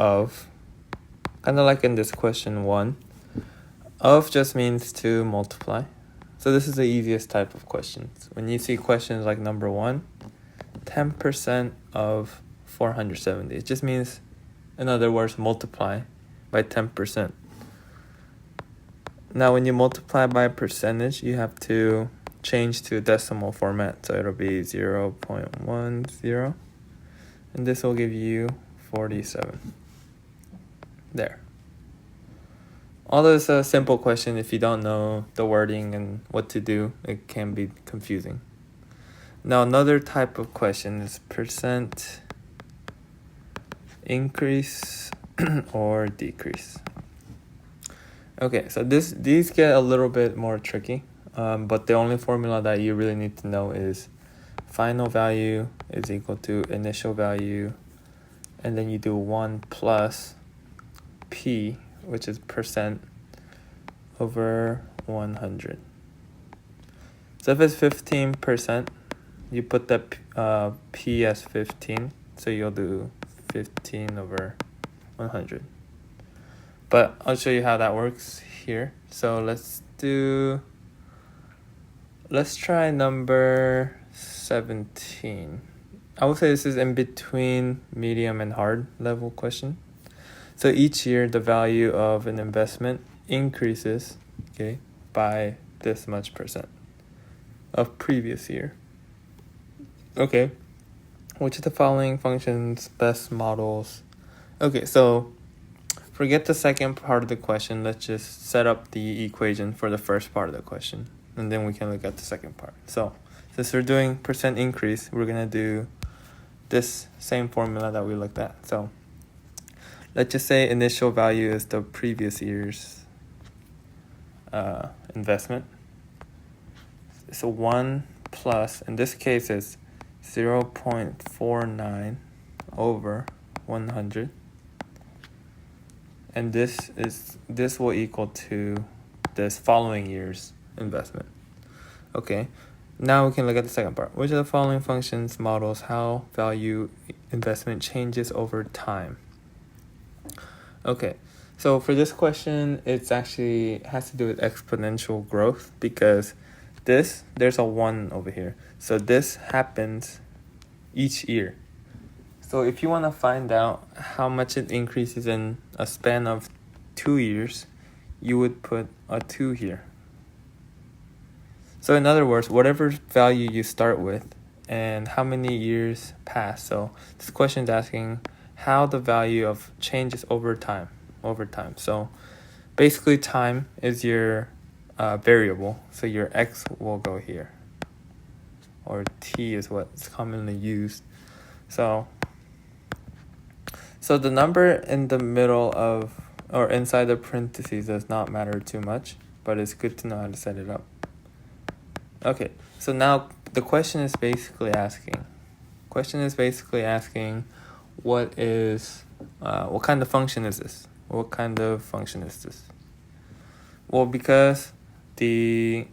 of, kind of like in this question 1. Of just means to multiply. So this is the easiest type of questions. When you see questions like number 1, 10% of 470. It just means, in other words, multiply by 10%. Now when you multiply by a percentage, you have to change to decimal format. So it'll be 0.10. And this will give you 47. There. Although it's a simple question, if you don't know the wording and what to do, it can be confusing. Now another type of question is percent increase or decrease. Okay, so these get a little bit more tricky, but the only formula that you really need to know is final value is equal to initial value, and then you do 1 plus p, which is percent, over 100. So if it's 15%, you put that p as 15, so you'll do 15 over 100. But I'll show you how that works here. So let's try number 17. I would say this is in between medium and hard level question. So each year the value of an investment increases, okay, by this much percent of previous year. Okay, which of the following functions best models? Okay, so forget the second part of the question. Let's just set up the equation for the first part of the question, and then we can look at the second part. So since we're doing percent increase, we're gonna do this same formula that we looked at. So let's just say initial value is the previous year's investment. So 1 plus, in this case, is 0.49 over 100. And this will equal to this following year's investment. Okay, now we can look at the second part. Which of the following functions models how value investment changes over time? Okay, so for this question, it's actually has to do with exponential growth, because there's a 1 over here. So this happens each year. So if you want to find out how much it increases in a span of 2 years, you would put a 2 here. So in other words, whatever value you start with and how many years pass. So this question is asking how the value of changes over time. So basically time is your variable. So your x will go here, or t is what's commonly used. So the number in the middle of, or inside the parentheses, does not matter too much, but it's good to know how to set it up. Okay, so now the question is basically asking what kind of function is this? What kind of function is this? Well, because the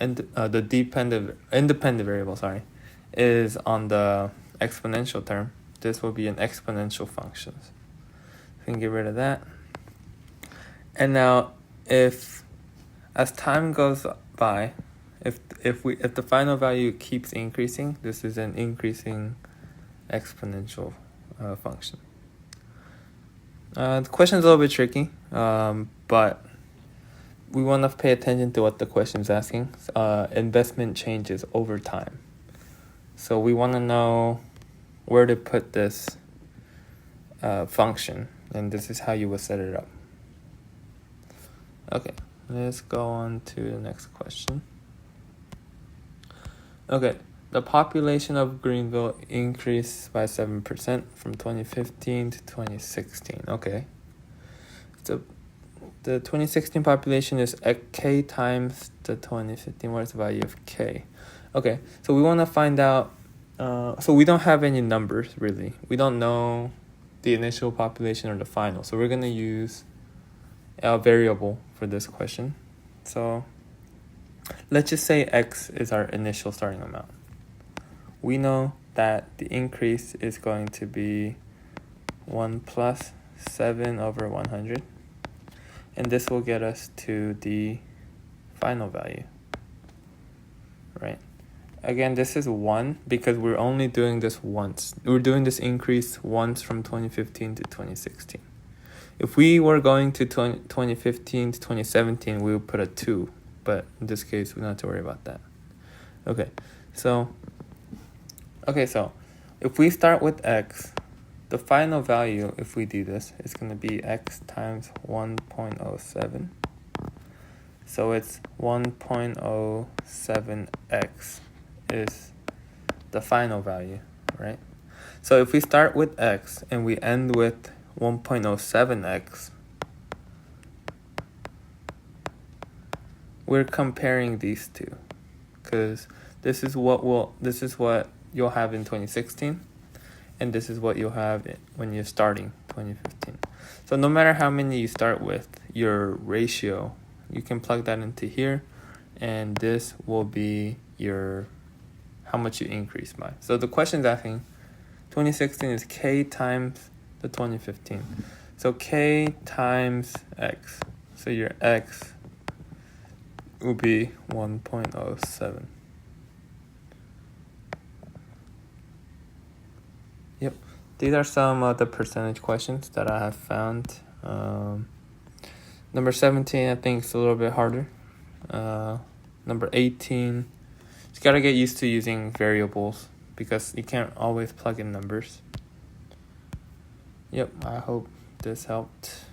independent variable, is on the exponential term, this will be an exponential function. We can get rid of that. And now, if as time goes by, if the final value keeps increasing, this is an increasing exponential function. The question is a little bit tricky, but we want to pay attention to what the question is asking. Investment changes over time. So we want to know where to put this function, and this is how you would set it up. Okay, let's go on to the next question. Okay, the population of Greenville increased by 7% from 2015 to 2016. Okay, so the 2016 population is k times the 2015. What is the value of k? Okay, so we want to find out. So we don't have any numbers, really. We don't know the initial population or the final. So we're going to use a variable for this question. So let's just say x is our initial starting amount. We know that the increase is going to be 1 plus 7 over 100. And this will get us to the final value, right? Again, this is 1 because we're only doing this once. We're doing this increase once from 2015 to 2016. If we were going to 2015 to 2017, we would put a 2. But in this case, we don't have to worry about that. Okay, so if we start with x, the final value, if we do this, is going to be x times 1.07. So it's 1.07x is the final value, right? So if we start with x and we end with 1.07x, we're comparing these two because this is what you'll have in 2016 and this is what you'll have when you're starting 2015. So no matter how many you start with, your ratio, you can plug that into here and this will be your how much you increase by. So the question is asking 2016 is k times the 2015. So k times x. So your x will be 1.07. Yep, these are some of the percentage questions that I have found. Number 17, I think it's a little bit harder. Number 18, you gotta get used to using variables because you can't always plug in numbers. Yep, I hope this helped.